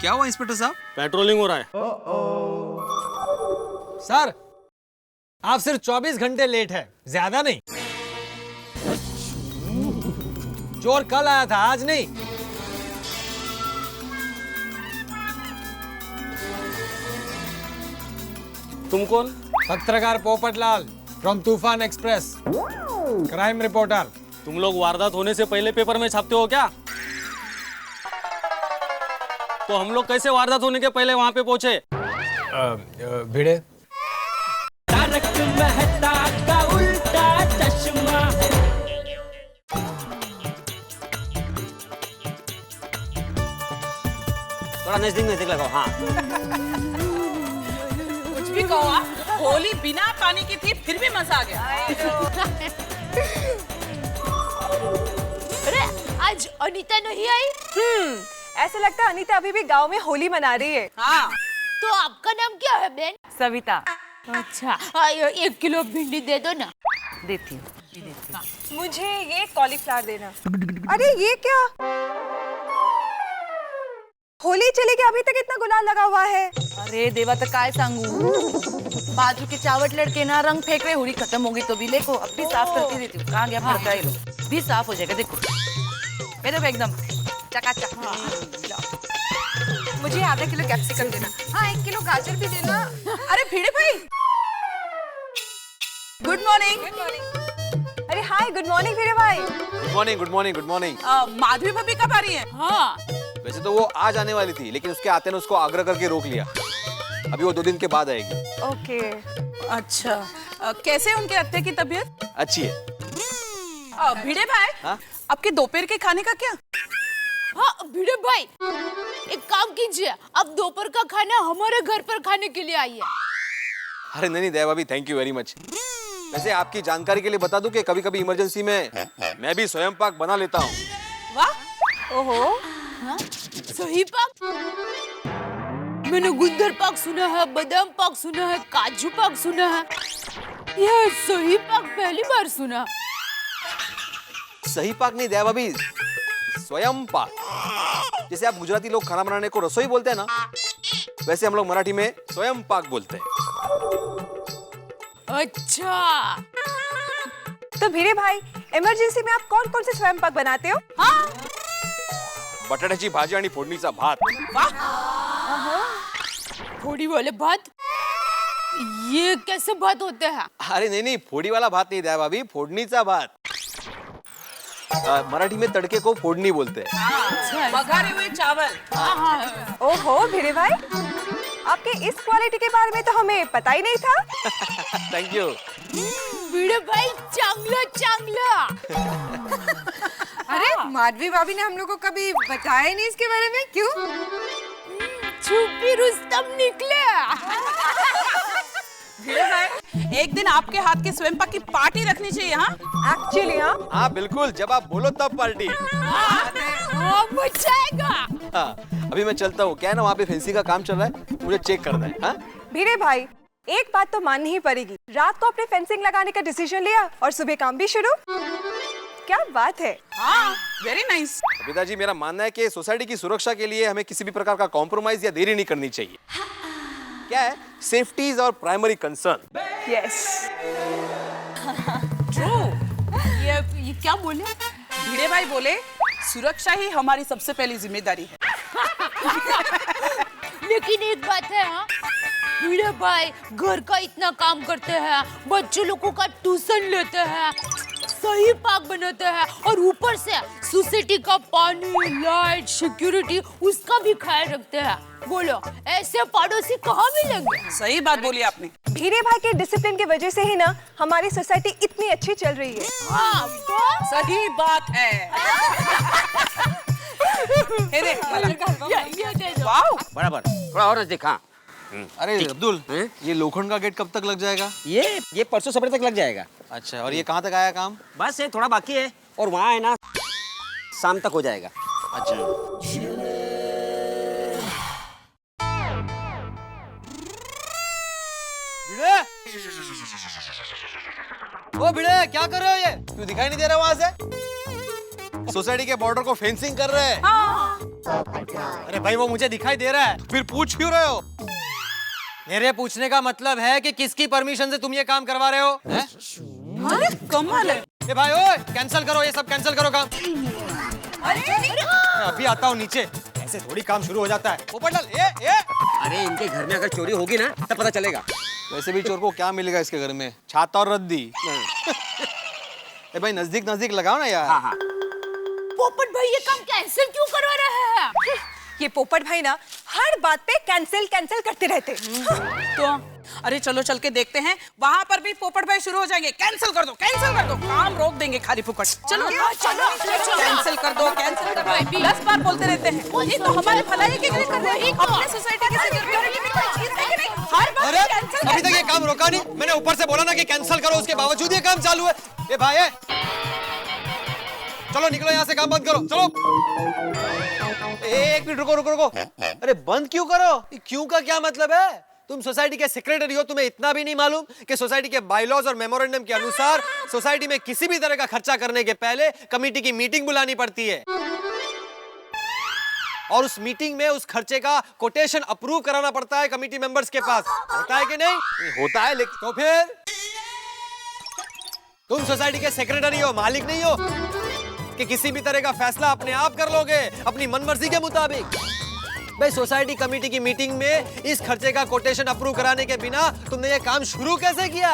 क्या हुआ इंस्पेक्टर साहब? पेट्रोलिंग हो रहा है। सर, आप सिर्फ 24 घंटे लेट है, ज्यादा नहीं। चोर कल आया था, आज नहीं। तुम कौन? पत्रकार पोपटलाल फ्रॉम तूफान एक्सप्रेस, क्राइम रिपोर्टर। तुम लोग वारदात होने से पहले पेपर में छापते हो क्या? तो हम लोग कैसे वारदात होने के पहले वहां पे पहुंचे? भिड़े तारक मेहता का उल्टा चश्मा। थोड़ा नजदीक लगाओ। हाँ, कुछ भी कहो आप, होली बिना पानी की थी फिर भी मजा आ गया। अरे आज अनीता नहीं आई? ऐसा लगता है अनीता अभी भी गांव में होली मना रही है। हाँ, तो आपका नाम क्या है बहन? सविता। अच्छा, 1 किलो भिंडी दे दो ना। देती हूँ। मुझे ये कॉलीफ्लावर देना। अरे ये क्या? होली चली गई, अभी तक इतना गुलाल लगा हुआ है। अरे देवा तो काय सांगू, बाजू के चावट लड़के ना रंग फेंक रहे, होली खत्म हो गई तो भी देखो अब भी साफ करके देती हूँ। कहाँ गया फड़का ये लोग? भी साफ हो जाएगा, देखो ये देखो एकदम चकाचक। मुझे आधा किलो कैप्सिकम देना। हाँ 1 किलो गाजर भी देना। अरे भिड़े भाई, गुड मॉर्निंग। अरे हाय, गुड मॉर्निंग भिड़े भाई। Good morning, good morning, good morning. Madhavi भाभी कब आ रही है? हाँ, वैसे तो वो आज आने वाली थी, लेकिन उसके आते ने उसको आग्रह करके रोक लिया। अभी वो 2 दिन के बाद आएगी। ओके। अच्छा, कैसे है उनके अत्ते की तबीयत? अच्छी है। भिड़े भाई, हाँ? आपके दोपहर के खाने का क्या? हाँ भिड़े भाई, एक काम कीजिए, अब दोपहर का खाना हमारे घर पर खाने के लिए आइए। अरे नहीं दया भाभी, थैंक यू वेरी मच। वैसे आपकी जानकारी के लिए बता दूं कि कभी-कभी इमरजेंसी में मैं भी स्वयं पाक बना लेता हूँ। वाह, ओहो। हाँ? सही पाक? मैंने गुंदर पाक सुना है, बादाम पाक सुना है, काजू पाक सुना है, यह सही पाक पहली बार सुना। सही पाक नहीं दया भाभी, स्वयं पाक। जैसे आप गुजराती लोग खाना बनाने को रसोई बोलते हैं ना, वैसे हम लोग मराठी में स्वयं पाक बोलते हैं। अच्छा, तो भिड़े भाई, इमरजेंसी में आप कौन कौन से स्वयं पाक बनाते हो? हाँ, बटाट्याची भाजी आणि फोडणीचा भात। फोड़ी वाले भात? ये कैसे भात होते हैं? अरे नहीं, फोड़ी वाला भात नहीं दया भाभी, फोडणीचा भात। मराठी में तड़के को फोडनी बोलते हैं। बघारे हुए चावल। ओहो भिड़े भाई, आपके इस क्वालिटी के बारे में तो हमें पता ही नहीं था। Thank you. भिड़े भाई, चांगला चांगला। अरे माधवी भाभी ने हम लोग को कभी बताया नहीं इसके बारे में, क्यों? छुपी रुस्तम निकले। भिड़े भाई, एक दिन आपके हाथ के स्वयं पाक की पार्टी रखनी चाहिए। हाँ, एक्चुअली हाँ। हाँ बिल्कुल, जब आप बोलो तब पार्टी। मजा आएगा। हाँ, अभी मैं चलता हूँ। क्या है ना, वहाँ पे फेंसिंग का काम चल रहा है, मुझे चेक करना है। हाँ? भिड़े भाई, एक बात तो माननी ही पड़ेगी, रात को आपने फेंसिंग लगाने का डिसीजन लिया और सुबह काम भी शुरू। क्या बात है। हाँ, वेरी नाइस। पिताजी, मेरा मानना है कि सोसाइटी की सुरक्षा के लिए हमें किसी भी प्रकार का कॉम्प्रोमाइज या देरी नहीं करनी चाहिए। क्या है, safety is our primary concern. Yes. ये क्या बोले? भिड़े भाई बोले, सुरक्षा ही हमारी सबसे पहली जिम्मेदारी है। लेकिन एक बात है, हाँ, भिड़े भाई घर का इतना काम करते हैं, बच्चों लोगों का ट्यूशन लेते हैं, सही पाक बनाते हैं, और ऊपर से सोसाइटी का पानी, लाइट, सिक्योरिटी उसका भी ख्याल रखते हैं। बोलो, ऐसे पड़ोसी कहाँ मिलेंगे? सही बात बोली आपने। भिड़े भाई के डिसिप्लिन की वजह से ही ना हमारी सोसाइटी इतनी अच्छी चल रही है। हाँ, तो? सही बात है। हे देख, ये दे दो। वाओ, बराबर, थोड़ा और नजदीक। हाँ, अरे अब्दुल, ये लोखंड का गेट कब तक लग जाएगा? ये परसों सवेरे तक लग जाएगा। अच्छा, और ये कहाँ तक आया काम? बस ये थोड़ा बाकी है, और वहाँ है ना शाम तक हो जाएगा। अच्छा। भिड़े, ओ भिड़े, क्या कर रहे हो? ये क्यों दिखाई नहीं दे रहा वहां से? सोसाइटी के बॉर्डर को फेंसिंग कर रहे हैं। हाँ, अरे भाई वो मुझे दिखाई दे रहा है। फिर पूछ क्यों रहे हो? मेरे पूछने का मतलब है कि किसकी परमिशन से तुम ये काम करवा रहे हो? हैं? अरे कमाल है। ए भाई ओए, कैंसिल करो ये सब, कैंसिल करो काम। मैं अभी आता हूँ नीचे। ऐसे थोड़ी काम शुरू हो जाता है। पोपटलाल, ए अरे इनके घर में अगर चोरी होगी ना तब पता चलेगा। वैसे भी चोर को क्या मिलेगा इसके घर में? छाता और रद्दी। ए भाई नजदीक नजदीक लगाओ ना यार। हाँ हाँ। पोपट भाई ये काम कैंसिल क्यों करवा रहे हैं? ये पोपट भाई ना हर बात पे कैंसिल कैंसिल करते रहते। तो अरे चलो चल के देखते हैं, वहां पर भी पोपट भाई शुरू हो जाएंगे। कैंसिल कर दो, काम रोक देंगे खाली फुकट। चलो चलो कैंसिल कर दो, कैंसिल कर दो। 10 बार बोलते रहते हैं। ये तो हमारे भलाई के लिए कर रहे हैं, अपने सोसाइटी की सिक्योरिटी में कोई चीज है कि नहीं? हर बार अरे कैंसिल। अभी तक ये काम रोका नहीं। मैंने ऊपर से बोला ना कि कैंसिल करो, उसके बावजूद ये काम चालू है। ए भाई ए, चलो निकलो यहाँ से, काम बंद करो चलो। एक मिनट रुको। अरे बंद क्यों करो? क्यों का क्या मतलब है? तुम सोसाइटी के सेक्रेटरी हो, तुम्हें इतना भी नहीं मालूम कि सोसाइटी के बायलॉज और मेमोरेंडम के अनुसार सोसाइटी में किसी भी तरह का खर्चा करने के पहले कमेटी की मीटिंग बुलानी पड़ती है और उस मीटिंग में उस खर्चे का कोटेशन अप्रूव कराना पड़ता है कमेटी मेंबर्स के पास। होता है कि नहीं? होता है, लेकिन तो फिर तुम सोसाइटी के सेक्रेटरी हो, मालिक नहीं हो कि किसी भी तरह का फैसला अपने आप कर लोगे अपनी मनमर्जी के मुताबिक। भाई सोसाइटी कमेटी की मीटिंग में इस खर्चे का कोटेशन अप्रूव कराने के बिना तुमने ये काम शुरू कैसे किया?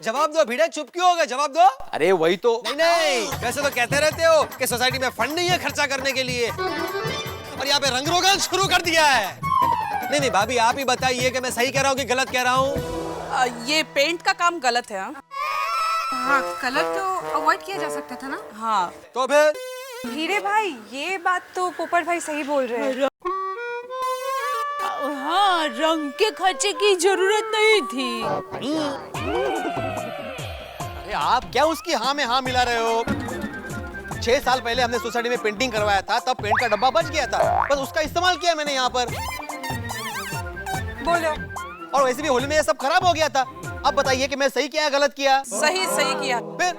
जवाब दो भिड़े, चुप क्यों हो गए? जवाब दो। अरे वही तो। नहीं, वैसे तो कहते रहते हो कि सोसाइटी में फंड नहीं है खर्चा करने के लिए, और यहाँ पे रंग रोगन शुरू कर दिया है। नहीं भाभी, आप ही बताइए कि मैं सही कह रहा हूँ कि गलत कह रहा हूँ? ये पेंट का काम गलत है। हाँ, कलर तो अवॉइड किया जा सकता था ना। हाँ तो फिर हीरे भाई ये बात तो पोपट भाई सही बोल रहे हैं। हाँ, रंग के खर्चे की जरूरत नहीं थी। अरे आप क्या उसकी हाँ में हाँ मिला रहे हो? 6 साल पहले हमने सोसाइटी में पेंटिंग करवाया था, तब पेंट का डब्बा बच गया था, बस उसका इस्तेमाल किया मैंने यहाँ पर। बोलो। और वैसे भी होली में ये सब खराब हो गया था। अब बताइए कि मैं सही किया गलत किया? सही किया। फिर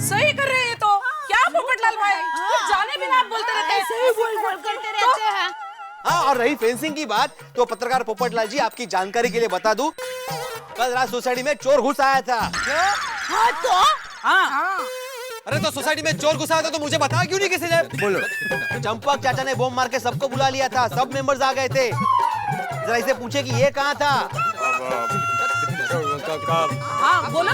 सही कर रहे हैं। तो क्या पोपटलाल भाई, कुछ जाने बिना आप बोलते रहते हैं। ऐसे ही बोल करते रहते हैं। हाँ, और रही फेंसिंग की बात, तो पत्रकार पोपटलाल जी आपकी जानकारी के लिए बता दूं, कल रात सोसाइटी में चोर घुस आया था। हाँ तो हाँ अरे तो सोसाइटी में चोर घुसा था तो मुझे बताया क्यों नहीं किसी ने? बोलो। चंपक चाचा ने बॉम्ब मार के सबको बुला लिया था, सब मेंबर्स आ गए थे। जरा इसे पूछे कि ये कहाँ था। हाँ बोलो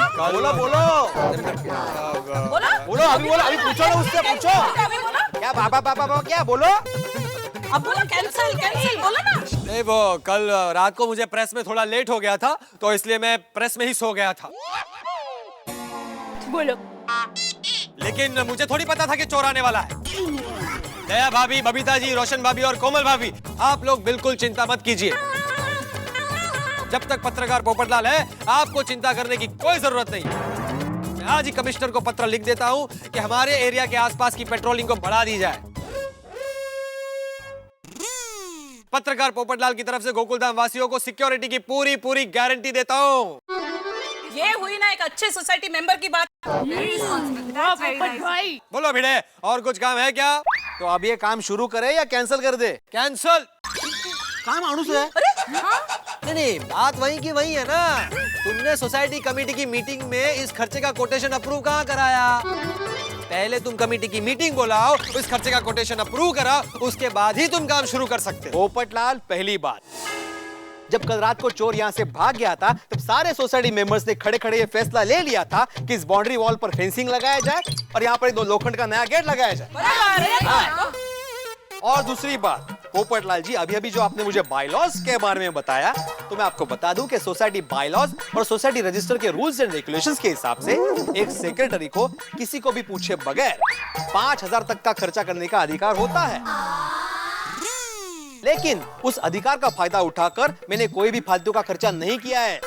अभी पूछो ना, उससे पूछो। अभी बोलो। क्या बाबा क्या बोलो? अब बोलो कैंसिल बोलो ना। नहीं, वो कल रात को मुझे प्रेस में थोड़ा लेट हो गया था, तो इसलिए मैं प्रेस में ही सो गया था। बोलो। लेकिन मुझे थोड़ी पता था कि चोर आने वाला है। दया भाभी, बबीता जी, रोशन भाभी और कोमल भाभी, आप लोग बिल्कुल चिंता मत कीजिए। जब तक पत्रकार पोपटलाल है, आपको चिंता करने की कोई जरूरत नहीं। मैं आज ही कमिश्नर को पत्र लिख देता हूं कि हमारे एरिया के आसपास की पेट्रोलिंग को बढ़ा दी जाए। पत्रकार पोपटलाल की तरफ से गोकुलधाम वासियों को सिक्योरिटी की पूरी गारंटी देता हूं। ये हुई ना एक अच्छे सोसाइटी मेंबर की बात। पोपट भाई। बोलो भिड़े, और कुछ काम है क्या? तो अब ये काम शुरू करे या कैंसिल कर दे? कैंसल। काम आड़ू से है। नहीं, बात वही की वही है ना। तुमने सोसाइटी कमेटी की मीटिंग में इस खर्चे का कोटेशन अप्रूव कहाँ कराया? पहले तुम कमेटी की मीटिंग बुलाओ, इस खर्चे का कोटेशन अप्रूव कराओ, उसके बाद ही तुम काम शुरू कर सकते हो। पोपटलाल, पहली बात, जब कल रात को चोर यहाँ से भाग गया था, तब सारे सोसाइटी मेंबर्स ने खड़े ये फैसला ले लिया था कि इस बाउंड्री वॉल पर फेंसिंग लगाया जाए और यहाँ पर 2 लोखंड का नया गेट लगाया जाए। और दूसरी बात, पोपटलाल जी, अभी जो आपने मुझे बायलॉज के बारे में बताया, तो मैं आपको बता दूं कि सोसाइटी बायलॉज और सोसाइटी रजिस्टर के रूल्स एंड रेगुलेशंस के हिसाब से एक सेक्रेटरी को किसी को भी पूछे बगैर 5000 तक का खर्चा करने का अधिकार होता है। लेकिन उस अधिकार का फायदा उठाकर मैंने कोई भी फालतू का खर्चा नहीं किया है।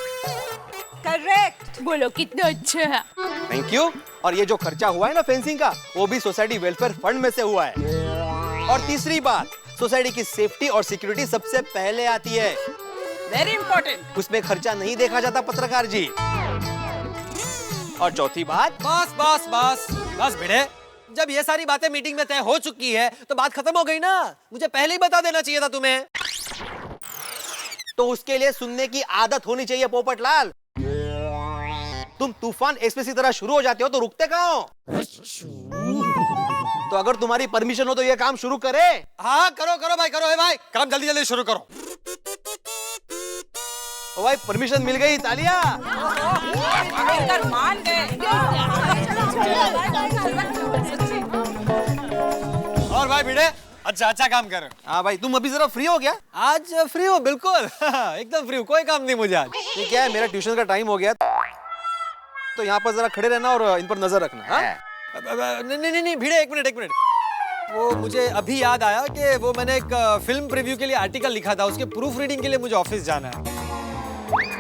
करेक्ट। बोलो कितने अच्छे हैं। Thank you. और ये जो खर्चा हुआ है ना फेंसिंग का, वो भी सोसाइटी वेलफेयर फंड में से हुआ है। और तीसरी बात, सोसाइटी की सेफ्टी और सिक्योरिटी सबसे पहले आती है। Very important. उसमें खर्चा नहीं देखा जाता पत्रकार जी। और चौथी बात, बस भिड़े, जब ये सारी बातें मीटिंग में तय हो चुकी है तो बात खत्म हो गई ना। मुझे पहले ही बता देना चाहिए था तुम्हें। तो उसके लिए सुनने की आदत होनी चाहिए पोपटलाल। तुम तूफान एक्सप्रेस की तरह शुरू हो जाते हो तो रुकते कहाँ हो? तो अगर तुम्हारी परमिशन हो तो ये काम शुरू करे। हाँ करो करो भाई, करो। है भाई, काम जल्दी जल्दी शुरू करो। ओ भाई परमिशन मिल गई, तालियां। मान गए। और भाई भिड़े, अच्छा अच्छा काम कर रहे हो। हाँ भाई, तुम अभी जरा फ्री हो क्या? आज फ्री हो? बिल्कुल एकदम फ्री हो, कोई काम नहीं मुझे आज। ये क्या है, मेरा ट्यूशन का टाइम हो गया तो यहाँ पर जरा खड़े रहना और इन पर नजर रखना। हाँ? नहीं भिड़े, एक मिनट। वो मुझे अभी याद आया कि वो मैंने एक फिल्म प्रीव्यू के लिए आर्टिकल लिखा था, उसके प्रूफ रीडिंग के लिए मुझे ऑफिस जाना है।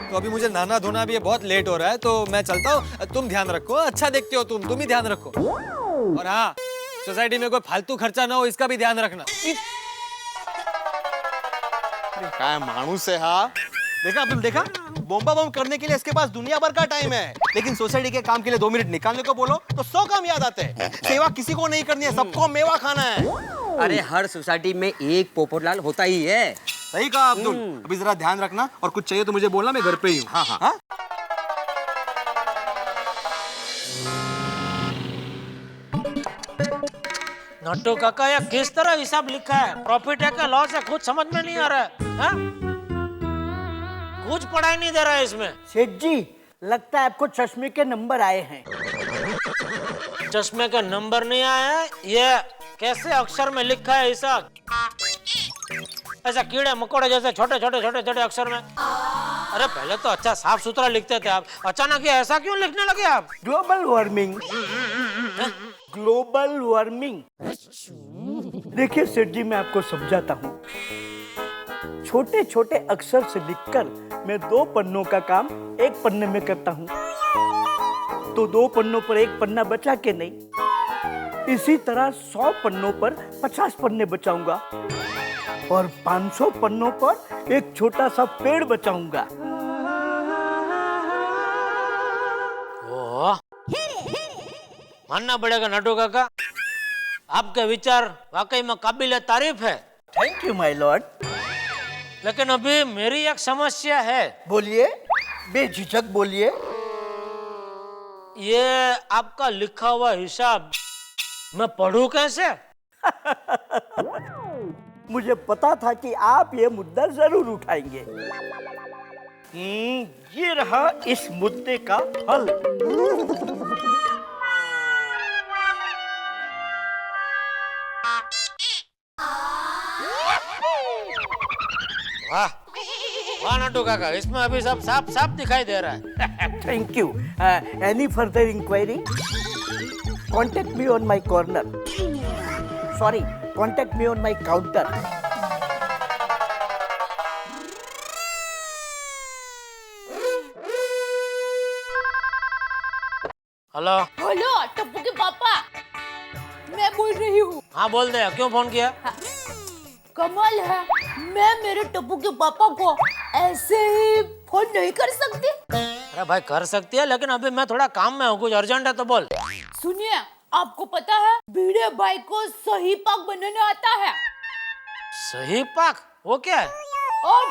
तो अभी मुझे नहाना धोना भी है, बहुत लेट हो रहा है, तो मैं चलता हूँ। तुम ध्यान रखो, अच्छा देखते हो तुम ही ध्यान रखो। और हाँ, सोसाइटी में कोई फालतू खर्चा ना हो, इसका भी ध्यान रखना। क्या मानूस है। हाँ देखा अब्दुल, देखा बोम्बा बम करने के लिए इसके पास दुनिया भर का टाइम है, लेकिन सोसाइटी के काम के लिए 2 मिनट निकालने को बोलो तो 100 काम याद आते हैं। सेवा किसी को नहीं करनी है, सबको मेवा खाना है। अरे हर सोसाइटी में एक पोपटलाल होता ही है। सही कहा अब्दुल। अभी जरा ध्यान रखना और कुछ चाहिए तो मुझे बोलना, मैं घर पे ही हूँ। हाँ हाँ हाँ। नट्टू काका ये किस तरह हिसाब लिखा है? प्रॉफिट है क्या लॉस है? कुछ समझ में नहीं आ रहा है। हाँ? कुछ पढ़ाई नहीं दे रहा है इसमें। सेठ जी, लगता है आपको चश्मे के नंबर आए हैं। चश्मे का नंबर नहीं आया है? ये कैसे अक्षर में लिखा है हिसाब? ऐसा कीड़े मकोड़े जैसे छोटे अक्षर में। अरे पहले तो अच्छा साफ सुथरा लिखते थे आप, अचानक ये ऐसा क्यों लिखने लगे आप? Global warming. Global warming. देखिए सेठ जी, मैं आपको समझाता हूँ। छोटे छोटे अक्षर से लिखकर मैं 2 पन्नों का काम 1 पन्ने में करता हूँ, तो 2 पन्नों पर 1 पन्ना बचा के नहीं, इसी तरह 100 पन्नों पर 50 पन्ने बचाऊंगा और 500 पन्नों पर एक छोटा सा पेड़ बचाऊंगा। ओह, मानना पड़ेगा नट्टू काका, आपके विचार वाकई में काबिल तारीफ है। Thank you my Lord. लेकिन अभी मेरी एक समस्या है। बोलिए, बेझिझक बोलिए। ये आपका लिखा हुआ हिसाब मैं पढ़ूं कैसे? मुझे पता था कि आप ये मुद्दा जरूर उठाएंगे। ये रहा इस मुद्दे का हल। वाह वाह नट्टू काका, इसमें अभी सब साफ साफ दिखाई दे रहा है। Thank you. Any further inquiry? Contact me on my corner, sorry contact me on my counter. Hello hello Tappu के पापा, मैं बोल रही हूँ। हाँ बोल दे, क्यों फोन किया? कमाल है, मैं मेरे टप्पू के पापा को ऐसे ही फोन नहीं कर सकती? अरे भाई कर सकती है, लेकिन अभी मैं थोड़ा काम में हूँ, कुछ अर्जेंट है तो बोल। सुनिए, आपको पता है भिड़े भाई को सही पाक बनाना आता है। सही पाक? वो क्या है? और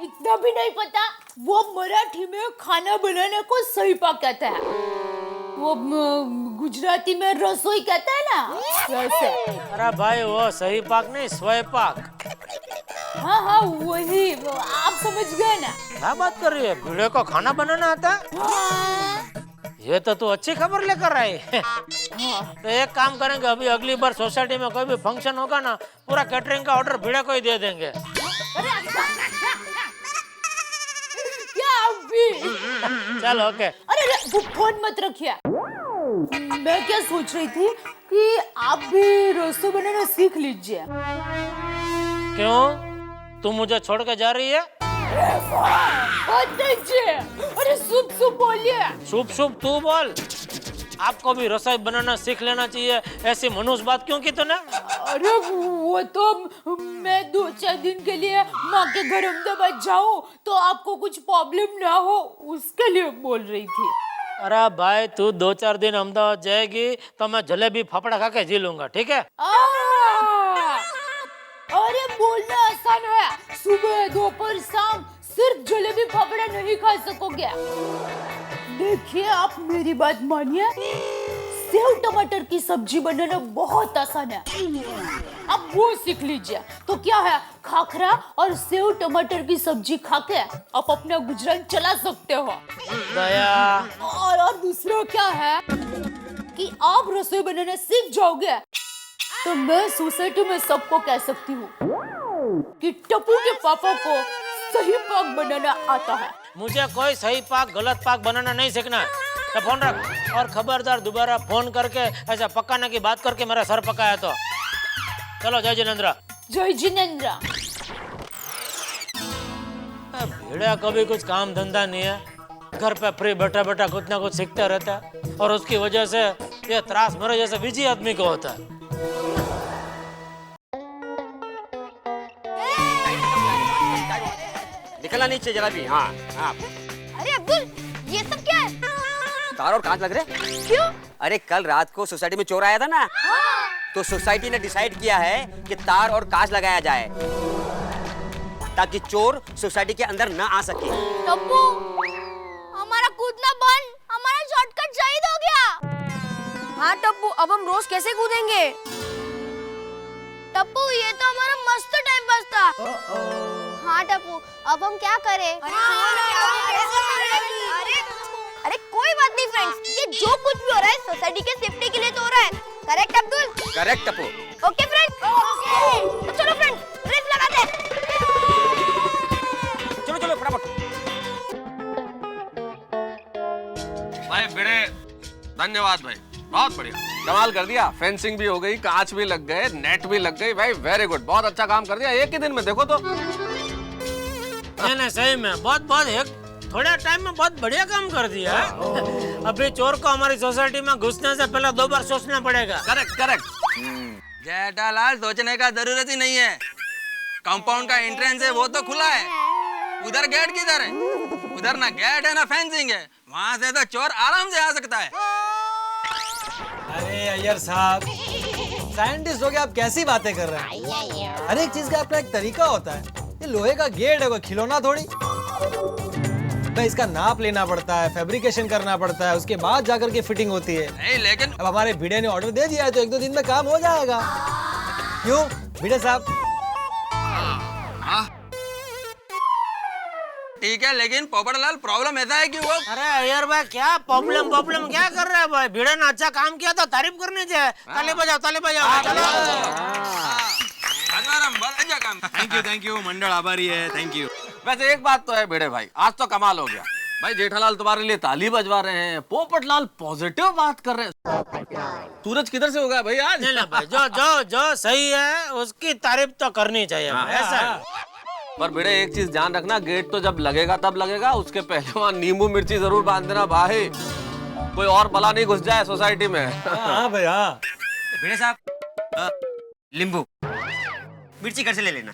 इतना भी नहीं पता? वो मराठी में खाना बनाने को सही पाक कहते हैं, वो गुजराती में रसोई कहते हैं ना, वैसे। अरे भाई वो सही पाक नहीं, स्वय पाक। हाँ हाँ वही, आप समझ गए ना? क्या बात कर रही है, भिड़े को खाना बनाना आता है? हाँ। ये तो तू अच्छी खबर लेकर आई। तो एक काम करेंगे, अभी अगली बार सोसाइटी में कोई भी फंक्शन होगा ना, पूरा कैटरिंग का ऑर्डर भिड़े को ही दे देंगे। क्या अभी? चलो ओके। अरे फोन मत रखिए। मैं क्या सोच रही थी कि आप भी रसोई बनाना सीख लीजिए। क्यों, तू मुझे छोड़ के जा रही है? अरे सूप सूप बोलिए। सूप सूप तू बोल। आपको भी रसोई बनाना सीख लेना चाहिए, ऐसी मनुष्य बात क्यों की तूने? अरे वो तो मैं 2-4 दिन के लिए माँ के घर अहमदाबाद जाऊँ तो आपको कुछ प्रॉब्लम ना हो, उसके लिए बोल रही थी। अरे भाई तू 2-4 दिन अहमदाबाद जाएगी तो मैं जलेबी फाफड़ा खा के जी लूंगा, ठीक है? अरे बोलना आसान है, सुबह दोपहर शाम सिर्फ जलेबी फाफड़ा नहीं खा सकोगे। देखिए आप मेरी बात मानिए, सेव टमाटर की सब्जी बनाना बहुत आसान है, अब वो सीख लीजिए। तो क्या है, खाखरा और सेव टमाटर की सब्जी खा के आप अपना गुजरान चला सकते हो। दया और दूसरा क्या है कि आप रसोई बनाना सीख जाओगे तो मैं सोसाइटी में सबको कह सकती हूँ कि टप्पू के पापा को सही पाक बनाना आता है। मुझे कोई सही पाक गलत पाक बनाना नहीं सीखना है। तो फोन रख और खबरदार दोबारा फोन करके ऐसा पकाने की बात करके मेरा सर पकाया तो। चलो जय जिनेंद्र। जय जिनेंद्र। भेड़िया को भी कुछ काम धंधा नहीं है, घर पे फ्री बैठा बैठा कुछ ना कुछ सीखता रहता है और उसकी वजह से ये त्रास मेरे जैसे बिजी आदमी को होता है। निकलना नीचे जरा भी। हाँ हाँ। अरे अब्दुल, ये सब क्या है? तार और कांच लग रहे। क्यों? अरे कल रात को सोसाइटी में चोर आया था ना। हाँ। तो सोसाइटी ने डिसाइड किया है कि तार और कांच लगाया जाए ताकि चोर सोसाइटी के अंदर न आ सके। टप्पू, हमारा कूदना बंद, हमारा शॉर्टकट शहीद हो गया। हाँ टप्पू, अब हम रोज कैसे कूदेंगे? टप्पू, ये तो हमारा मस्त टाइम पास था। हाँ टप्पू, अब हम क्या करें? अरे कोई बात नहीं फ्रेंड्स, ये जो कुछ भी हो रहा है सोसाइटी के सेफ्टी के लिए तो हो रहा है। Correct Abdul? Correct Tappu. Okay friends, तो चलो फ्रेंड्स रेस लगाते हैं। चलो चलो फटाफट। भाई भिड़े, धन्यवाद भाई, बहुत बढ़िया, कमाल कर दिया। फेंसिंग भी हो गई, कांच भी लग गए, नेट भी लग गई। भाई वेरी गुड, बहुत अच्छा काम कर दिया एक ही दिन में। देखो तो नहीं सही में बहुत एक थोड़े टाइम में बहुत बढ़िया काम कर दिया है। अभी चोर को हमारी सोसाइटी में घुसने से पहले 2 बार सोचना पड़ेगा। Correct correct. जेठालाल, सोचने का जरूरत ही नहीं है। कंपाउंड का एंट्रेंस है वो तो खुला है, उधर गेट किधर है? उधर ना गेट है ना फेंसिंग है, वहाँ से तो चोर आराम से आ सकता है। अरे अय्यर साहब, साइंटिस्ट हो गए आप, कैसी बातें कर रहे हैं? हर एक चीज का अपना एक तरीका होता है। ये लोहे का गेट है, कोई खिलौना थोड़ी। भाई इसका नाप लेना पड़ता है, फैब्रिकेशन करना पड़ता है, उसके बाद जाकर के फिटिंग होती है। नहीं लेकिन अब हमारे भिड़े ने ऑर्डर दे दिया है तो 1-2 दिन में काम हो जाएगा। क्यों भिड़े साहब? ठीक है, लेकिन पोपटलाल प्रॉब्लम ऐसा है कि वो अरे अय्यर भाई, क्या प्रॉब्लम क्या कर रहे हैं भाई? भिड़े ने अच्छा काम किया तो तारीफ करनी चाहिए। ताली बजाओ चलो। अच्छा काम। थैंक यू मंडल आभारी है, थैंक यू। वैसे एक बात तो है भिड़े भाई, आज तो कमाल हो गया। भाई जेठालाल तुम्हारे लिए ताली बजवा रहे हैं, पोपटलाल पॉजिटिव बात कर रहे हैं। सूरज किधर से होगा भाई आज? नहीं भाई, जो सही है उसकी तारीफ तो करनी चाहिए। ऐसा पर भिड़े एक चीज ध्यान रखना, गेट तो जब लगेगा तब लगेगा, उसके पहले वहाँ नींबू मिर्ची जरूर बांध देना भाई, कोई और बला नहीं घुस जाए सोसाइटी में। हाँ भाई हाँ। भिड़े साहब, नींबू मिर्ची घर से ले लेना।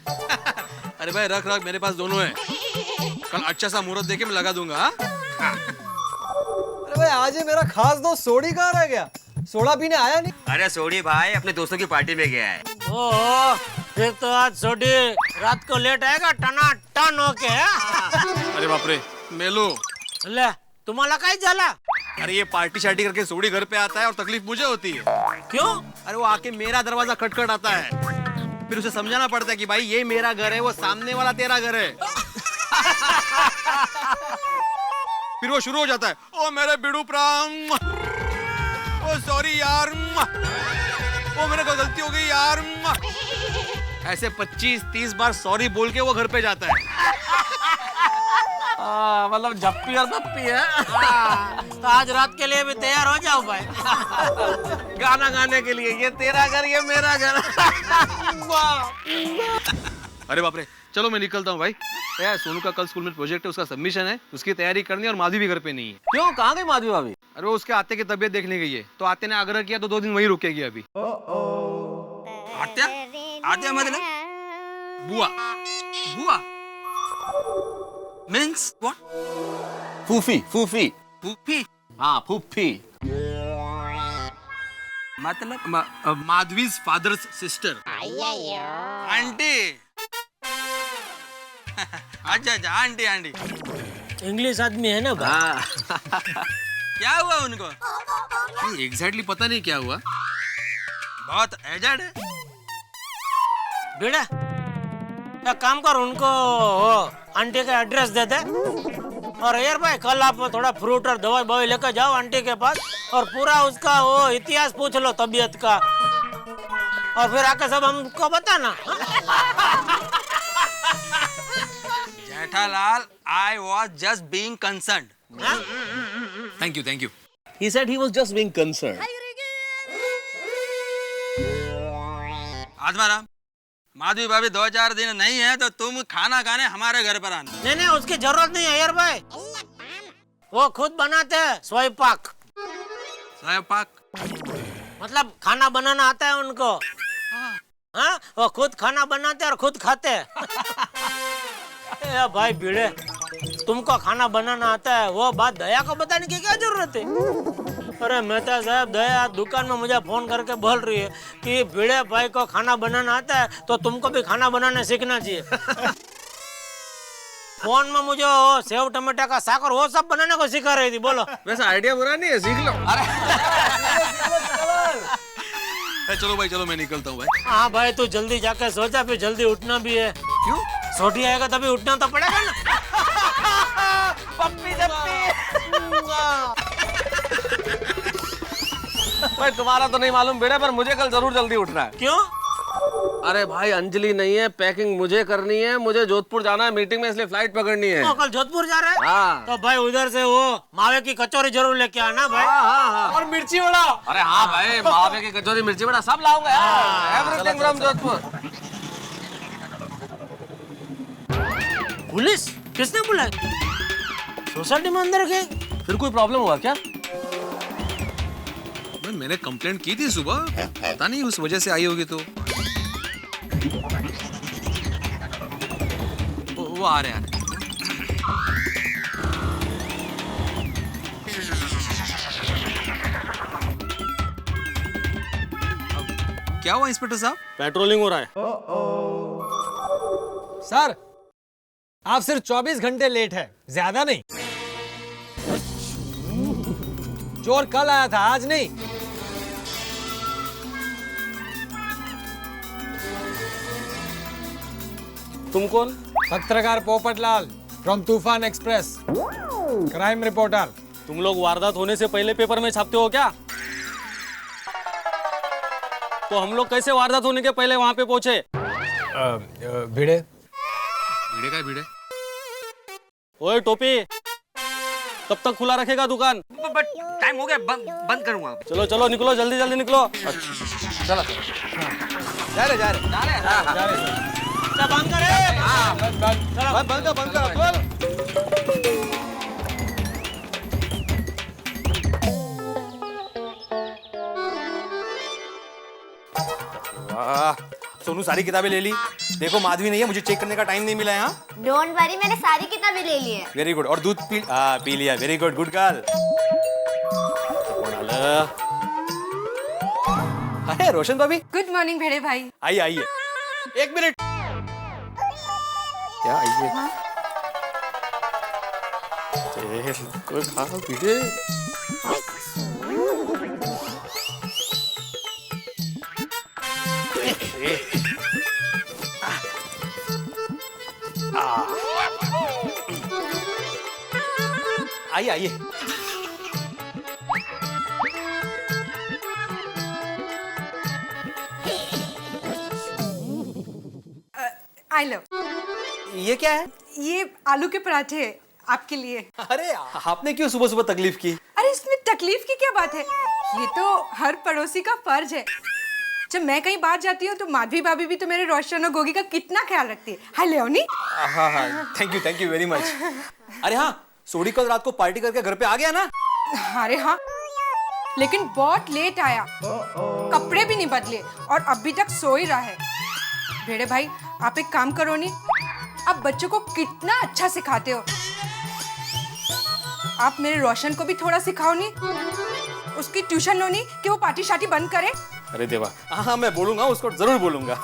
अरे भाई रख मेरे पास दोनों है, कल अच्छा सा मुहूर्त देके मैं लगा दूंगा। अरे भाई आज ये मेरा खास दोस्त सोडी कहाँ रह गया? सोडा पीने आया नहीं? अरे सोडी भाई अपने दोस्तों की पार्टी में गया है। ओहो, फिर तो आज सोडी रात को लेट आएगा टनाटन होके। अरे बाप रे मेलो, ले तुम्हाला काय झाला? अरे ये पार्टी शार्टी करके सोडी घर पे आता है और तकलीफ मुझे होती है। क्यों? अरे वो आके मेरा दरवाजा खटखट आता है, फिर उसे समझाना पड़ता है कि भाई ये मेरा घर है, वो सामने वाला तेरा घर है। फिर वो शुरू हो जाता है, ओ मेरे बिड़ू प्राम, ओ सॉरी यार, ओ मेरे को गलती हो गई यार। ऐसे 25-30 बार सॉरी बोल के वो घर पे जाता है। मतलब झप्पी और पप्पी है। तो आज रात के लिए भी तैयार हो जाओ भाई। गाना गाने के लिए, ये तेरा घर ये मेरा घर। अरे बाप रे, चलो मैं निकलता हूँ भाई। यार सोनू का कल स्कूल में प्रोजेक्ट है, उसका सबमिशन है, उसकी तैयारी करनी है और माधवी भी घर पे नहीं है। क्यों, कहाँ गई माधवी भाभी? अरे वो उसके आते की तबीयत देखने गई है, तो आते ने आग्रह किया तो 2 दिन वहीं रुकेगी अभी। आत्या मतलब बुआ मीन्स व्हाट? फूफी। फूफी? हाँ फूफी। मतलब माधवीज फादर्स सिस्टर। आंटी। अच्छा अच्छा आंटी आंटी। इंग्लिश आदमी है ना भाई। क्या हुआ उनको? एग्जैक्टली पता नहीं क्या हुआ। बहुत एजड है। बेटा एक काम कर, उनको आंटी का एड्रेस दे दे। और यार भाई कल आप थोड़ा फ्रूट और दवाई बवाई लेकर जाओ आंटी के पास, और पूरा उसका वो इतिहास पूछ लो तबीयत का, और फिर आके सब हमको बताना। Jethalal, I was just being concerned. Thank you, thank you. He said he was just being concerned. Atmaram, Madhavi भाभी 2-4 दिन नहीं है तो तुम खाना खाने हमारे घर पर आना। नहीं नहीं उसकी जरूरत नहीं है यार भाई, वो खुद बनाते हैं स्वयंपाक। स्वयंपाक मतलब खाना बनाना आता है उनको। हाँ वो खुद खाना बनाते और खुद खाते हैं। भाई भिड़े, तुमको खाना बनाना आता है, वो बात दया को बताने की क्या जरूरत है? अरे मेहता साहब, दया दुकान में मुझे फोन करके बोल रही है कि भिड़े भाई को खाना बनाना आता है तो तुमको भी खाना बनाना सीखना चाहिए। फोन में मुझे वो सेव टमाटा का साग और वो सब बनाने को सिखा रही थी। बोलो वैसे आइडिया बुरा नहीं है, सीख लो। अरे चलो भाई चलो, मैं निकलता हूँ भाई। हाँ भाई तू जल्दी जाके सो जा, फिर जल्दी उठना भी है। क्यों? सोटी आएगा तभी उठना तो पड़ेगा ना। पप्पी भाई तुम्हारा तो नहीं मालूम बेटा, पर मुझे कल जरूर जल्दी उठना है। क्यों? अरे भाई अंजलि नहीं है, पैकिंग मुझे करनी है, मुझे जोधपुर जाना है मीटिंग में, इसलिए फ्लाइट पकड़नी है। कल जोधपुर जा रहे हैं? हाँ। तो भाई उधर से वो मावे की कचौरी जरूर लेके आना भाई। हाँ। और मिर्ची वड़ा। अरे हाँ भाई, मावे की कचौरी मिर्ची बड़ा सब लाऊंगा यार। Everything from Jodhpur. पुलिस? किसने बुलाया? सोसाइटी में अंदर गए? फिर कोई प्रॉब्लम हुआ क्या? मैंने कंप्लेंट की थी सुबह, पता नहीं उस वजह से आई होगी। तो वो आ रहे हैं। क्या हुआ इंस्पेक्टर साहब? पेट्रोलिंग हो रहा है। सर आप सिर्फ 24 घंटे लेट है, ज्यादा नहीं। चोर कल आया था, आज नहीं। तुम कौन? पत्रकार पोपटलाल फ्रॉम तूफान एक्सप्रेस, क्राइम रिपोर्टर। तुम लोग वारदात होने से पहले पेपर में छापते हो क्या? तो हम लोग कैसे वारदात होने के पहले वहां पे पहुंचे? भिड़े भिड़े का भिड़े। ओए टोपी, कब तक खुला रखेगा दुकान? बट टाइम हो गया, बंद करूंगा। चलो चलो निकलो, जल्दी जल्दी निकलो। चलो जा रहे बंद करे। बंद कर। सोनू सारी किताबें ले ली। देखो माधवी नहीं है, मुझे चेक करने का टाइम नहीं मिला यहाँ। डोंट वरी, मैंने सारी किताबें ले ली है। Very good. और दूध पी लिया। Very good, good girl. अरे रोशन भाभी। गुड मॉर्निंग भेड़े भाई। आइए आइए, एक मिनट। क्या आइए? कोई खा पीछे। आइए आइए। I love. ये क्या है? ये आलू के पराठे हैं आपके लिए। अरे आपने क्यों सुबह सुबह तकलीफ की? अरे इसमें तकलीफ की क्या बात है? ये तो हर पड़ोसी का फर्ज है। जब मैं कहीं बाहर जाती हूँ तो माधवी भाभी भी तो मेरे रोशन और गोगी का कितना ख्याल रखती है। हाय लेओनी। हाँ, थैंक यू वेरी मच। अरे हाँ, सोडी कल रात को पार्टी करके घर पे आ गया ना? अरे हाँ, लेकिन बहुत लेट आया, कपड़े भी नहीं बदले और अभी तक सो ही रहा है। भेड़े भाई आप एक काम करो नी, आप बच्चों को कितना अच्छा सिखाते हो। आप मेरे रोशन को भी थोड़ा सिखाओ नहीं, उसकी ट्यूशन लो नहीं कि वो पार्टी शार्टी बंद करे। अरे देवा, हाँ मैं बोलूंगा, उसको जरूर बोलूंगा।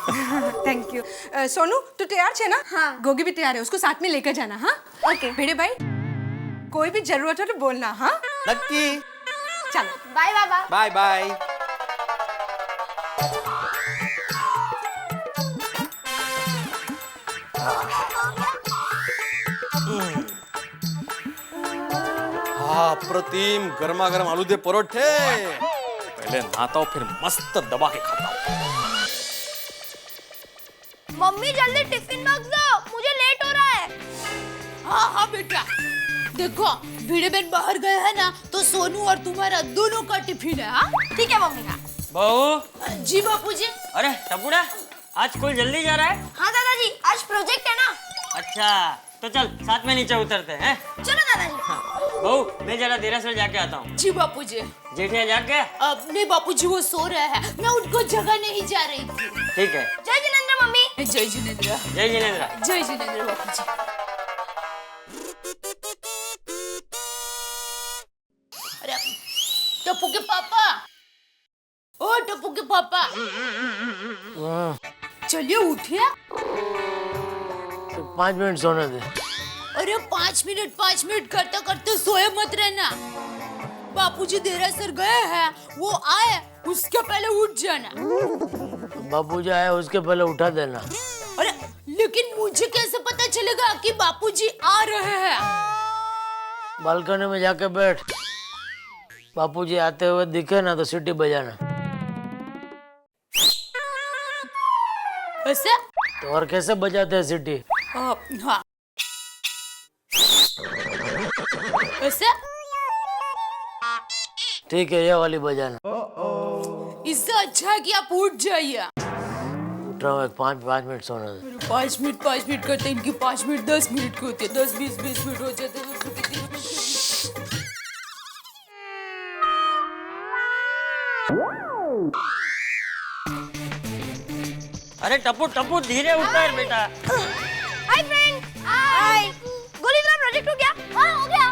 Thank you. सोनू तू तैयार है ना? हाँ। गोगी भी तैयार है, उसको साथ में लेकर जाना। हाँ ओके। भिड़े भाई कोई भी जरूरत हो तो बोलना। हाँ लक्की, चलो बाय बाबा। Bye bye. हाँ प्रतिम, गर्मा गर्म आलू दे परोठे। पहले नहाता हूँ फिर मस्त दबा के खाता हूँ। मम्मी जल्दी टिफिन बॉक्स दो, मुझे लेट हो रहा है। हाँ हाँ बेटा, देखो भिड़े बहन बाहर गए हैं ना, तो सोनू और तुम्हारा दोनों का टिफिन है। हाँ ठीक है मम्मी। हाँ बहू। जी बापूजी। अरे टपुड़ा, आज स्कूल जल्दी जा रहा है? हाँ दादाजी, आज प्रोजेक्ट है ना। अच्छा तो चल साथ में नीचे उतरते हैं। चलो दादाजी। बहू मैं जरा देरासर जाके आता हूँ। जी बापूजी। जेठिया जाग गया? नहीं बापूजी, वो सो रहे हैं, मैं उनको जगाने ही जा रही थी। ठीक है। जय जिनेंद्र मम्मी। जय जिनेंद्र। जय जिनेंद्र। जय जिनेंद्र बापूजी। अरे टप्पू के पापा, ओ टप्पू के पापा, चलिए उठिए। 5 मिनट सोने दे। अरे 5 मिनट करते करते सोए मत रहना। बापूजी देरासर गए हैं, वो आए उसके पहले उठ जाना। बापूजी आए उसके पहले उठा देना। अरे लेकिन मुझे कैसे पता चलेगा कि बापूजी आ रहे हैं? बालकनी में जाके बैठ, बापूजी आते हुए दिखे ना तो सीटी बजाना। ऐसे? तो और कैसे बजाते हैं सीटी? हाँ ऐसे? ठीक है, ये वाली बजाना। इससे अच्छा है कि आप उठ जाइए। उठ रहा हूँ, 5 मिनट सोने दे। 5 मिनट करते इनकी 5 मिनट 10 मिनट के होते, 10-20 मिनट हो जाते। अरे टप्पू टप्पू धीरे उतर बेटा। Hi friend. हाय। गोली का प्रोजेक्ट हो गया? हाँ हो गया।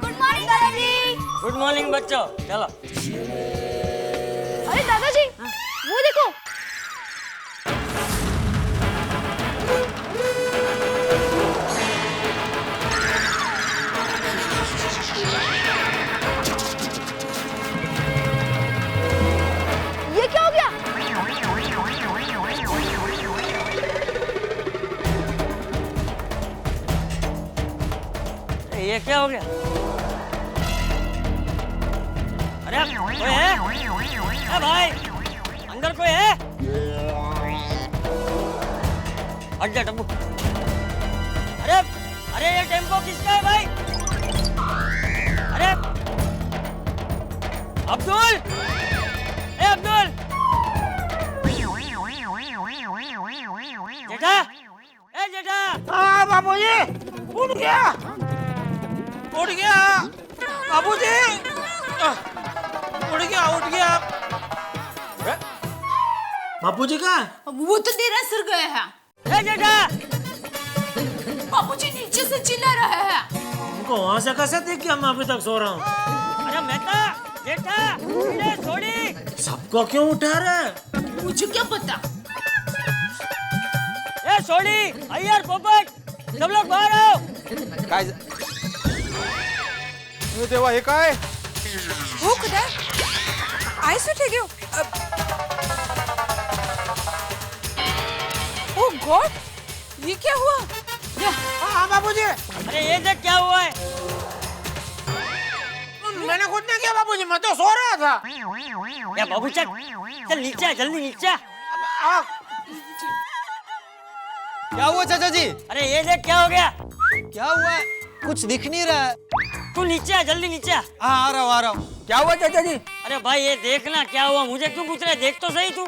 गुड मॉर्निंग दादाजी। गुड मॉर्निंग बच्चों, चलो। अरे दादाजी वो देखो। ये क्या हो गया? ये क्या हो गया? अरे कोई है? अरे भाई अंदर कोई है? हट जा टप्पू। अरे अरे ये टेम्पो किसका है भाई? अरे अब्दुल, ए अब्दुल। जेठा, ए जेठा। हाँ बापूजी, उठ गया बापूजी, उठ गया। बापूजी कहाँ है? वो तो देरासर गए हैं। ए जेठा। बापूजी नीचे से चिल्ला रहे हैं। उनको वहाँ से कैसे देख के मैं अभी तक सो रहा हूँ? अरे मेहता, जेठा, छोड़ी। सबको क्यों उठा रहे? मुझे क्या पता। ए छोड़ी, अय्यर, पोपट, सब लोग बाहर आओ। काय देवा हे काय? हो खुदा, आय सुटे गयो। ओह गॉड, ये क्या हुआ? हाँ बापूजी। अरे ये देख क्या हुआ है? मैंने खुद नहीं किया बापूजी, मैं तो सो रहा था। या बाबू चल नीचे, जल्दी नीचे। क्या हुआ चाचा जी? अरे ये देख क्या हो गया? क्या हुआ? कुछ दिख नहीं रहा है। तू नीचे आ, जल्दी नीचे आ। हाँ आ रहा हूँ। क्या हुआ चाचा जी? अरे भाई ये देखना क्या हुआ, मुझे क्यों पूछ रहा है? देख तो सही तू।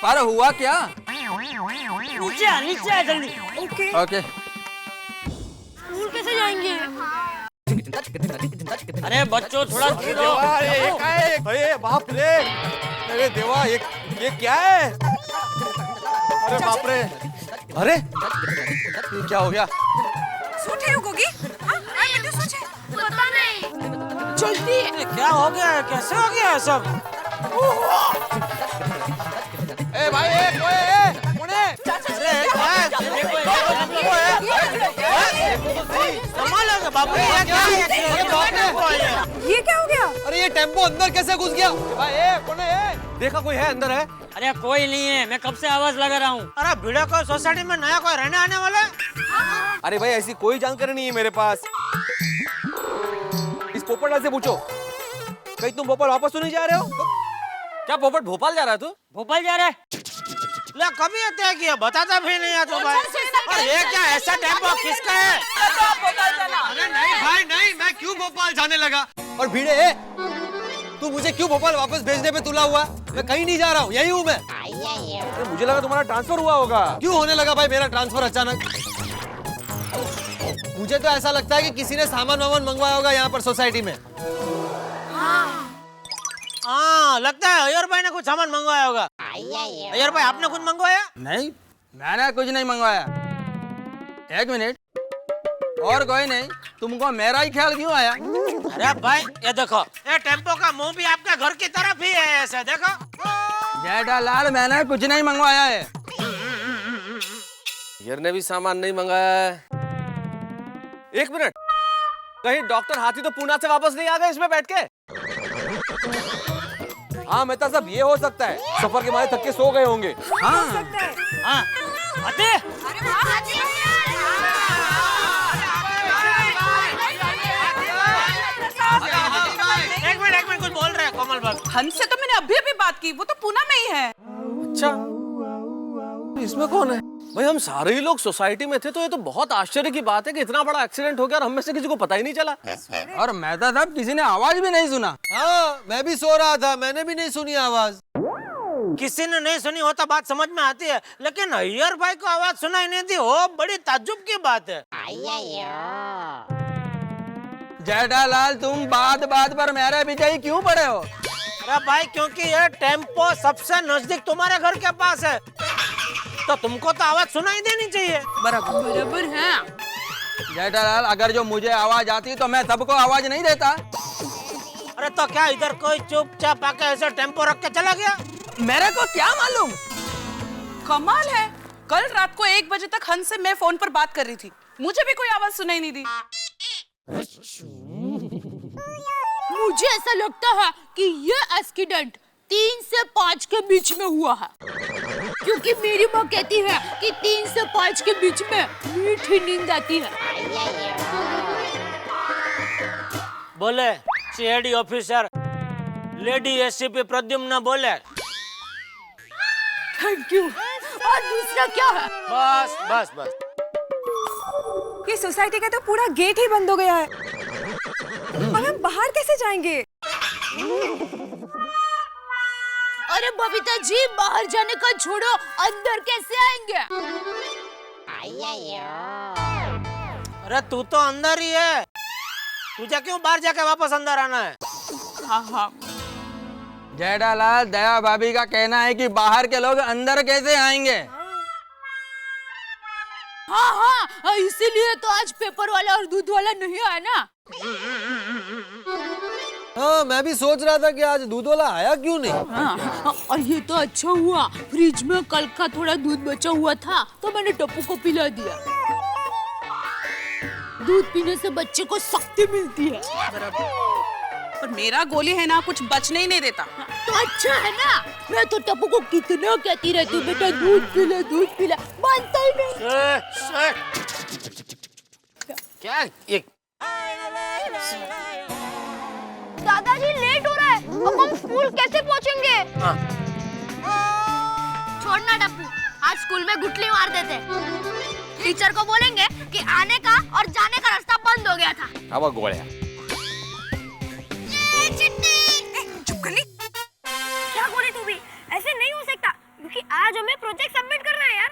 पर हुआ क्या? नीचे आ जल्दी। ओके। स्कूल कैसे जाएंगे? अरे बच्चों थोड़ा धीरे रहो। अरे बाप रे, अरे देवा ये क्या है? अरे बाप रे, अरे ये क्या हो गया? सूठे हो गोगी? हाँ बेटा सूठे। पता नहीं। जल्दी। क्या हो गया है? कैसे हो गया है सब? ए भाई कौन है? बाबू ये क्या हो गया? अरे ये टेम्पो अंदर कैसे घुस गया? भाई कौन है? देखा कोई है अंदर है? अरे कोई नहीं है, मैं कब से आवाज लगा रहा हूँ। अरे भिड़े को सोसाइटी में नया कोई रहने आने वाला है? अरे भाई ऐसी कोई जानकारी नहीं है मेरे पास। इस पोपटलाल से पूछो, कहीं तुम भोपाल वापस तो नहीं जा रहे हो? क्या पोपट भोपाल जा रहा है तू? भोपाल जा रहा है? ले कभी तय किया, बताता भी नहीं है तो भाई। और ये क्या ऐसा टेम्पो किसका है? अरे नहीं भाई नहीं, मैं क्यों भोपाल जाने लगा? और भीड़े तू मुझे क्यों भोपाल वापस भेजने पे तुला हुआ? मैं कहीं नहीं जा रहा हूँ, यही हूँ मैं। अरे मुझे लगा तुम्हारा ट्रांसफर हुआ होगा। क्यों होने लगा भाई मेरा ट्रांसफर अचानक? मुझे तो ऐसा लगता है कि किसी ने सामान वामान मंगवाया होगा यहाँ पर सोसाइटी में। हाँ लगता है अय्यर भाई ने कुछ सामान मंगवाया होगा। अय्यर भाई आपने कुछ मंगवाया? नहीं, मैंने कुछ नहीं मंगवाया। एक मिनट, और कोई नहीं, तुमको मेरा ही ख्याल क्यों आया? अरे भाई ये देखो, ये टेम्पो का मुंह भी आपके घर की तरफ ही है, ऐसे देखो। जेठालाल मैंने कुछ नहीं मंगवाया है। यार ने भी सामान नहीं मंगाया है। एक मिनट, कहीं डॉक्टर हाथी तो पूना से वापस नहीं आ गए इसमें बैठ के? हाँ मेहता साहब, ये हो सकता है, सफर के मारे थक के सो गए होंगे। हाँ हाँ आते। एक मिनट कुछ बोल रहे हैं कोमल बाबू। हंस से तो मैंने अभी बात की, वो तो पूना में ही है। अच्छा, इसमें कौन है? भाई हम सारे ही लोग सोसाइटी में थे, तो ये तो बहुत आश्चर्य की बात है कि इतना बड़ा एक्सीडेंट हो गया और हम में से किसी को पता ही नहीं चला। और मेहता साहब किसी ने आवाज भी नहीं सुना। हाँ मैं भी सो रहा था, मैंने भी नहीं सुनी आवाज। किसी ने नहीं सुनी हो तो बात समझ में आती है, लेकिन अय्यर भाई को आवाज सुनाई नहीं दी, वो बड़ी ताज्जुब की बात है। जेठालाल तुम बात बात पर मेरे पीछे ही क्यों पड़े हो? अरे भाई क्योंकि ये टेम्पो सबसे नजदीक तुम्हारे घर के पास है, तो तुमको तो आवाज सुनाई देनी चाहिए। बराबर है। जेठालाल अगर जो मुझे आवाज आती तो मैं सबको आवाज नहीं देता। अरे तो क्या इधर कोई चुपचाप आके ऐसे टेम्पो रख के चला गया? मेरे को क्या मालूम? कमाल है, कल रात को 1 बजे तक हंस से मैं फोन पर बात कर रही थी, मुझे भी कोई आवाज सुनाई नहीं दी। मुझे ऐसा लगता है कि ये एक्सीडेंट 3 से 5 के बीच में हुआ है, क्योंकि मेरी माँ कहती है कि 3 से 5 के बीच में मीठी नींद आती है। बोले CID officer lady ACP Pradyuman बोले। Thank you. और दूसरा क्या है? बस बस बस, ये सोसाइटी का तो पूरा गेट ही बंद हो गया है। अब हम बाहर कैसे जाएंगे? अरे बबीता जी, बाहर जाने का छोड़ो, अंदर कैसे आएंगे? अरे तू तो अंदर ही है, तुझे क्यों बाहर जाके वापस अंदर आना है? हाँ। जेठालाल दया भाभी का कहना है कि बाहर के लोग अंदर कैसे आएंगे? हाँ, इसीलिए तो आज पेपर वाला और दूध वाला नहीं आया ना। हाँ मैं भी सोच रहा था कि आज दूध वाला आया क्यों नहीं। हाँ, और ये तो अच्छा हुआ, फ्रिज में कल का थोड़ा दूध बचा हुआ था तो मैंने टप्पू को पिला दिया। दूध पीने से बच्चे को शक्ति मिलती है। पर मेरा गोली है ना, कुछ बचने ही नहीं देता। तो अच्छा है ना, मैं तो टप्पू को कितना कहती रहती हूँ, बेटा दूध पी ले, मानता ही नहीं। क्या ये? दादाजी लेट हो रहा है, अब हम स्कूल कैसे पहुंचेंगे? छोड़ना टप्पू, आज स्कूल में गुटली मार देते। टीचर को बोलेंगे कि आने का और जाने का रास्ता बंद हो गया था। अब गोलियां। चुप कर ली। क्या गोली तू भी? ऐसे नहीं हो सकता, क्योंकि आज हमें प्रोजेक्ट सबमिट करना है यार।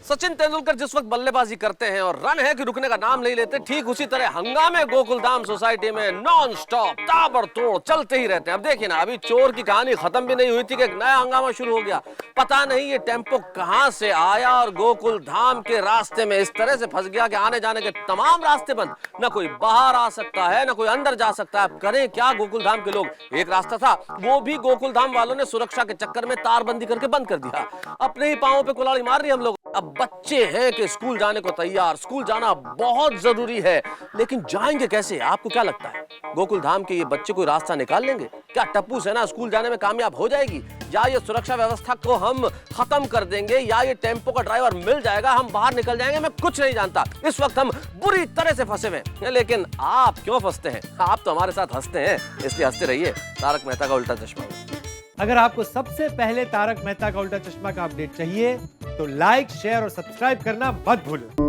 सचिन सचिन तेंदुलकर जिस वक्त बल्लेबाजी करते हैं और रन है कि रुकने का नाम नहीं लेते, ठीक उसी तरह हंगामे गोकुलधाम सोसाइटी में नॉन स्टॉप ताबड़तोड़ चलते ही रहते हैं। अब देखिए ना, अभी चोर की कहानी खत्म भी नहीं हुई थी कि एक नया हंगामा शुरू हो गया। पता नहीं ये टेम्पो कहां से आया और गोकुलधाम के रास्ते में इस तरह से फंस गया कि आने जाने के तमाम रास्ते बंद, न कोई बाहर आ सकता है न कोई अंदर जा सकता है। अब करें क्या गोकुलधाम के लोग? एक रास्ता था, वो भी गोकुलधाम वालों ने सुरक्षा के चक्कर में तारबंदी करके बंद कर दिया। अपने ही पांवों पे कुल्हाड़ी मार रही हम लोग। अब बच्चे हैं कि स्कूल जाने को तैयार, स्कूल जाना बहुत जरूरी है, लेकिन जाएंगे कैसे? आपको क्या लगता है, गोकुलधाम के ये बच्चे कोई रास्ता निकाल लेंगे? क्या टप्पू सेना स्कूल जाने में कामयाब हो जाएगी? या ये सुरक्षा व्यवस्था को हम खत्म कर देंगे, या ये टेम्पो का ड्राइवर मिल जाएगा, हम बाहर निकल जाएंगे? मैं कुछ नहीं जानता। इस वक्त हम बुरी तरह से फंसे हुए हैं। लेकिन आप क्यों फंसते हैं? आप तो हमारे साथ हंसते हैं, इसलिए हंसते रहिए। तारक मेहता का उल्टा चश्मा। अगर आपको सबसे पहले तारक मेहता का उल्टा चश्मा का अपडेट चाहिए तो लाइक, शेयर और सब्सक्राइब करना मत भूलें।